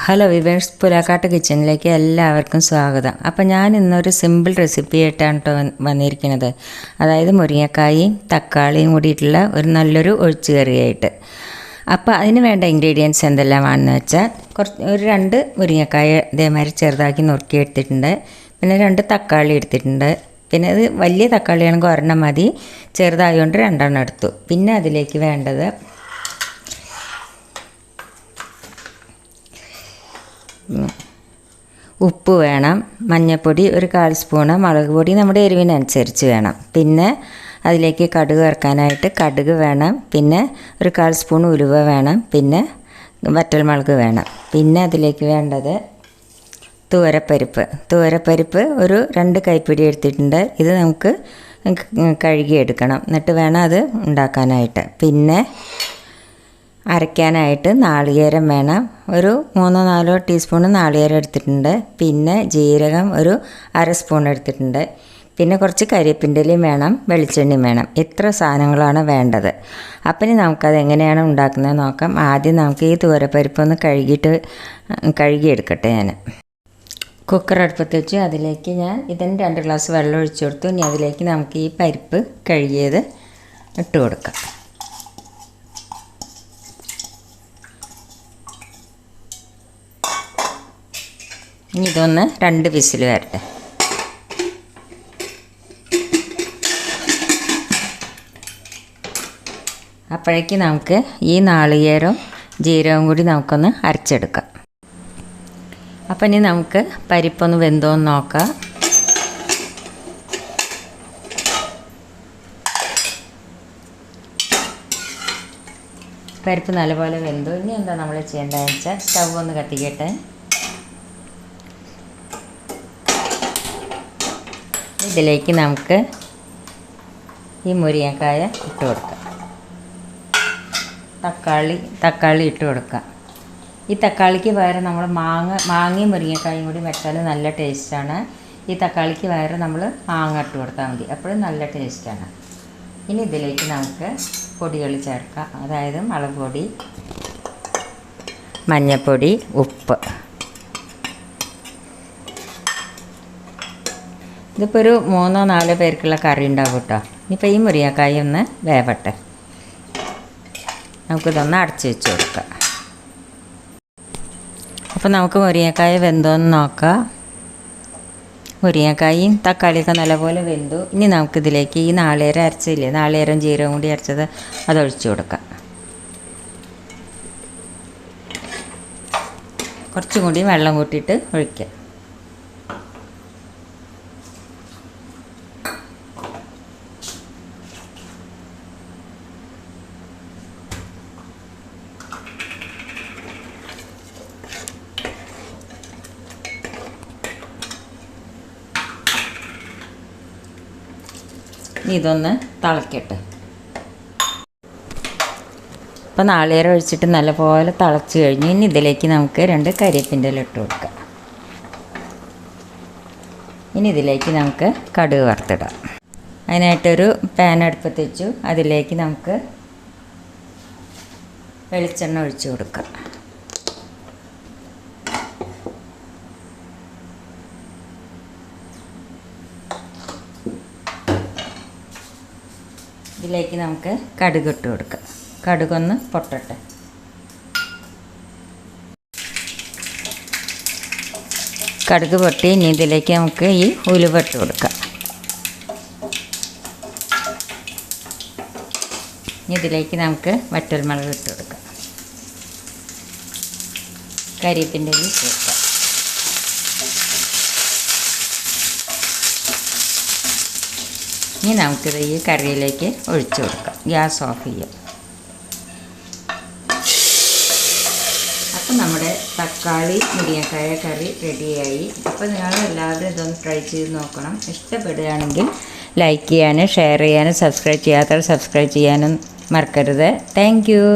Hello viewers, പുലാക്കാട്ട് കിച്ചണിലേക്ക് എല്ലാവർക്കും സ്വാഗതം. അപ്പോൾ ഞാൻ ഇന്നൊരു സിമ്പിൾ റെസിപ്പി ആയിട്ടാണ് കേട്ടോ വന്നിരിക്കുന്നത്. അതായത് മുരിങ്ങക്കായും തക്കാളിയും കൂടിയിട്ടുള്ള ഒരു നല്ലൊരു ഒഴിച്ചുകറിയായിട്ട്. അപ്പോൾ അതിന് വേണ്ട ഇൻഗ്രീഡിയൻസ് എന്തെല്ലാമാണെന്ന് വെച്ചാൽ ഒരു 2 മുരിങ്ങക്കായ ഇതേമാതിരി ചെറുതാക്കി നുറുക്കി എടുത്തിട്ടുണ്ട്. പിന്നെ 2 തക്കാളി എടുത്തിട്ടുണ്ട്. പിന്നെ അത് വലിയ തക്കാളിയാണെങ്കിൽ ഒരെണ്ണം മതി, ചെറുതായതുകൊണ്ട് 2 എണ്ണം എടുത്തു. പിന്നെ അതിലേക്ക് വേണ്ടത് ഉപ്പ് വേണം, മഞ്ഞൾപ്പൊടി ഒരു 1/4 സ്പൂണ്, മുളക് പൊടി നമ്മുടെ എരിവിനനുസരിച്ച് വേണം. പിന്നെ അതിലേക്ക് കടുക് വറുക്കാനായിട്ട് കടുക് വേണം. പിന്നെ ഒരു 1/4 സ്പൂൺ ഉലുവ വേണം. പിന്നെ വറ്റൽമുളക് വേണം. പിന്നെ അതിലേക്ക് വേണ്ടത് തുവരപ്പരിപ്പ് ഒരു 2 കൈപ്പിടി എടുത്തിട്ടുണ്ട്. ഇത് നമുക്ക് കഴുകിയെടുക്കണം, എന്നിട്ട് വേണം അത് ഉണ്ടാക്കാനായിട്ട്. പിന്നെ അരയ്ക്കാനായിട്ട് നാളികേരം വേണം, ഒരു 3-4 ടീസ്പൂൺ നാളികേരം എടുത്തിട്ടുണ്ട്. പിന്നെ ജീരകം ഒരു 1/2 സ്പൂൺ എടുത്തിട്ടുണ്ട്. പിന്നെ കുറച്ച് കരിയേപ്പിൻ്റെ ഇലയും വേണം, വെളിച്ചെണ്ണയും വേണം. ഇത്ര സാധനങ്ങളാണ് വേണ്ടത്. അപ്പം നമുക്കത് എങ്ങനെയാണ് ഉണ്ടാക്കുന്നത് നോക്കാം. ആദ്യം നമുക്ക് ഈ തുവരപ്പരിപ്പൊന്ന് കഴുകിയെടുക്കട്ടെ. ഞാൻ കുക്കർ അടുപ്പത്ത് വെച്ച് അതിലേക്ക് ഞാൻ ഇതിന് 2 ഗ്ലാസ് വെള്ളം ഒഴിച്ചു കൊടുത്തു. ഇനി അതിലേക്ക് നമുക്ക് ഈ പരിപ്പ് കഴുകിയത് ഇട്ട് കൊടുക്കാം. ഇനി ഇതൊന്ന് 2 വിസിൽ വരട്ടെ. അപ്പോഴേക്ക് നമുക്ക് ഈ നാളികേരവും ജീരകവും കൂടി നമുക്കൊന്ന് അരച്ചെടുക്കാം. അപ്പം ഇനി നമുക്ക് പരിപ്പൊന്ന് വെന്തോന്ന് നോക്കാം. പരിപ്പ് നല്ലപോലെ വെന്തു. ഇനി എന്താ നമ്മൾ ചെയ്യേണ്ടതെന്ന് വെച്ചാൽ സ്റ്റൗ ഒന്ന് കത്തിക്കട്ടെ. ഇതിലേക്ക് നമുക്ക് ഈ മുരിങ്ങക്കായ ഇട്ട് കൊടുക്കാം. തക്കാളി ഇട്ട് കൊടുക്കാം. ഈ തക്കാളിക്ക് പകരം നമ്മൾ മാങ്ങയും മുരിങ്ങക്കായും കൂടി വെച്ചാൽ നല്ല ടേസ്റ്റാണ്. ഈ തക്കാളിക്ക് പകരം നമ്മൾ മാങ്ങ ഇട്ട് കൊടുത്താൽ മതി, അപ്പോഴും നല്ല ടേസ്റ്റാണ്. ഇനി ഇതിലേക്ക് നമുക്ക് പൊടികൾ ചേർക്കാം. അതായത് മുളക് പൊടി, മഞ്ഞൾപ്പൊടി, ഉപ്പ്. ഇതിപ്പോൾ ഒരു 3-4 പേർക്കുള്ള കറി ഉണ്ടാവും കേട്ടോ. ഇനിയിപ്പോൾ ഈ മുരിങ്ങക്കായ ഒന്ന് വേവട്ടെ. നമുക്കിതൊന്ന് അടച്ചു വെച്ച് കൊടുക്കാം. അപ്പോൾ നമുക്ക് മുരിങ്ങക്കായ വെന്തോന്ന് നോക്കാം. മുരിങ്ങക്കായും തക്കാളിയൊക്കെ നല്ലപോലെ വെന്തു. ഇനി നമുക്കിതിലേക്ക് ഈ നാളികേരം അരച്ചില്ലേ, നാളികേരം ജീരകം കൂടി അരച്ചത് അതൊഴിച്ചു കൊടുക്കാം. കുറച്ചും കൂടി വെള്ളം കൂട്ടിയിട്ട് ഒഴിക്കാം. ഇതൊന്ന് തിളക്കട്ടെ. അപ്പോൾ നാളികേരം ഒഴിച്ചിട്ട് നല്ലപോലെ തിളച്ച് കഴിഞ്ഞു. ഇനി ഇതിലേക്ക് നമുക്ക് 2 കരിയേപ്പിൻ്റെ ഇല ഇട്ട് കൊടുക്കാം. ഇനി ഇതിലേക്ക് നമുക്ക് കടുക് വറുത്തിടാം. അതിനായിട്ടൊരു പാൻ അടുപ്പത്ത് വെച്ചു. അതിലേക്ക് നമുക്ക് വെളിച്ചെണ്ണ ഒഴിച്ചു കൊടുക്കാം. ഇതിലേക്ക് നമുക്ക് കടുക് ഇട്ട് കൊടുക്കാം. കടുകൊന്ന് പൊട്ടട്ടെ. കടുക് പൊട്ടി ഇനി ഇതിലേക്ക് നമുക്ക് ഈ ഉലുവ ഇട്ട് കൊടുക്കാം. ഇനി ഇതിലേക്ക് നമുക്ക് വറ്റൽമുളക് ഇട്ട് കൊടുക്കാം. കരിയേപ്പിൻ്റെ ഇല ഇട്ട് കൊടുക്കാം. ഇനി നമുക്കിത് ഈ കറിയിലേക്ക് ഒഴിച്ചു കൊടുക്കാം. ഗ്യാസ് ഓഫ് ചെയ്യാം. അപ്പോൾ നമ്മുടെ തക്കാളി മുരിങ്ങക്കായ കറി റെഡിയായി. അപ്പോൾ നിങ്ങൾ എല്ലാവരും ഇതൊന്ന് ട്രൈ ചെയ്ത് നോക്കണം. ഇഷ്ടപ്പെടുകയാണെങ്കിൽ ലൈക്ക് ചെയ്യാനും ഷെയർ ചെയ്യാനും സബ്സ്ക്രൈബ് ചെയ്യാത്തവർ സബ്സ്ക്രൈബ് ചെയ്യാനും മറക്കരുത്. Thank you.